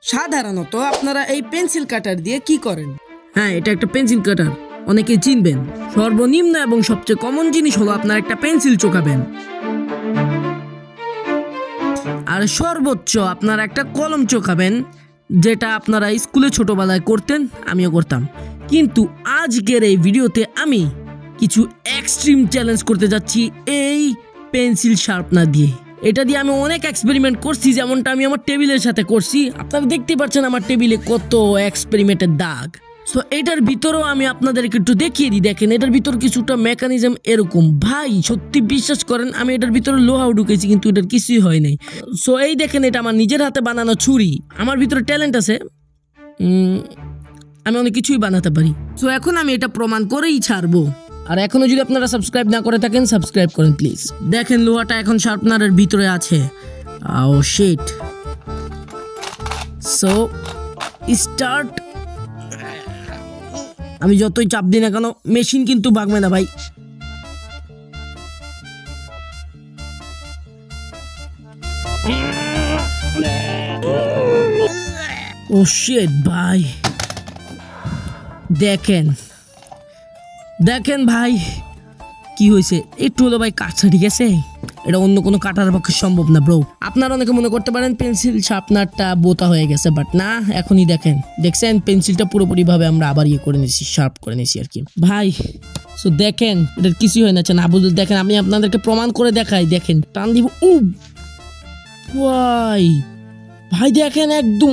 সাধারণত আপনারা এই পেন্সিল কাটার দিয়ে কি করেন? হ্যাঁ, এটা একটা পেন্সিল কাটার, অনেকেই চিনবেন। সর্বনিম্ন এবং সবচেয়ে কমন জিনিস হলো আপনারা একটা পেন্সিল চোকাবেন, আর সর্বোচ্চ আপনারা একটা কলম চোকাবেন, যেটা আপনারা স্কুলে ছোটবেলায় করতেন, আমিও করতাম। কিন্তু আজকের এই ভিডিওতে আমি কিছু এক্সট্রিম চ্যালেঞ্জ করতে যাচ্ছি এই পেন্সিল শার্পনার দিয়ে। এটা দিয়ে আমি অনেক এক্সপেরিমেন্ট করছি, যেমনটা আমি আমার টেবিলের সাথে করছি। আপনারা দেখতে পাচ্ছেন আমার টেবিলে কত এক্সপেরিমেন্টের দাগ। সো এটার ভিতরেও আমি আপনাদেরকে একটু দেখিয়ে দিই। দেখেন, এটার ভিতর কিছুটা মেকানিজম এরকম। ভাই সত্যি বিশ্বাস করেন, আমি এটার ভিতরে লোহাও ঢুকেছি কিন্তু এটার কিছুই হয় নাই। সো এই দেখেন, এটা আমার নিজের হাতে বানানো ছুরি। আমার ভিতরে ট্যালেন্ট আছে, আমি অনেক কিছুই বানাতে পারি। সো এখন আমি এটা প্রমাণ করেই ছাড়বো। আর এখনো যদি আপনারা সাবস্ক্রাইব না করে থাকেন, সাবস্ক্রাইব করেন প্লিজ। দেখেন, লোহাটা এখন শার্পনারের ভিতরে আছে। ও শিট। So start. আমি যতই চাপ দিই না কেন, মেশিন কিন্তু ভাগবে না ভাই। ও শিট ভাই, দেখেন দেখেন ভাই কি হয়েছে। একটু হলো ভাই কাটছে, ঠিক আছে? এটা অন্য কোনো কাটার পক্ষে সম্ভব না ব্রো। আপনারা অনেকে মনে করতে পারেন পেন্সিল শার্পনারটা বোতা হয়ে গেছে, বাট না, এখনই দেখেন, দেখছেন পেন্সিলটা পুরোপুরি ভাবে আমরা আবার করে নিয়েছি, শার্প করে নিয়েছি আর কি ভাই। সো দেখেন, এটার কিছুই হয় না। না বুঝলে দেখেন, আমি আপনাদেরকে প্রমাণ করে দেখাই। দেখেন, টান দিব। ভাই ভাই দেখেন, একদম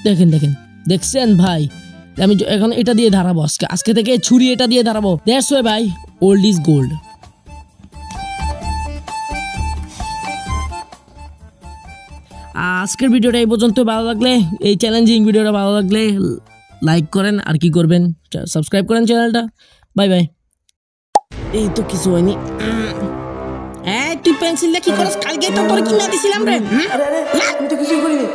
দেখেন দেখেন, দেখছেন ভাই? আমি এখন এটা দিয়ে ধারাবো, আজকে থেকে ছুরি এটা দিয়ে ধারাবো। দ্যাটস ওয়াই ভাই, ওল্ড ইজ গোল্ড। আজকের ভিডিওটা এই পর্যন্ত। ভালো লাগলে, এই চ্যালেঞ্জিং ভিডিওটা ভালো লাগলে লাইক করেন, আর কি করবেন, সাবস্ক্রাইব করেন চ্যানেলটা। Bye bye. এই তো কিছু হয়নি। তুই পেন্সিল দিয়ে কি করছ? কালকে তো তোর কিনা দিছিলাম রে। আমি তো কিছুই করিনি।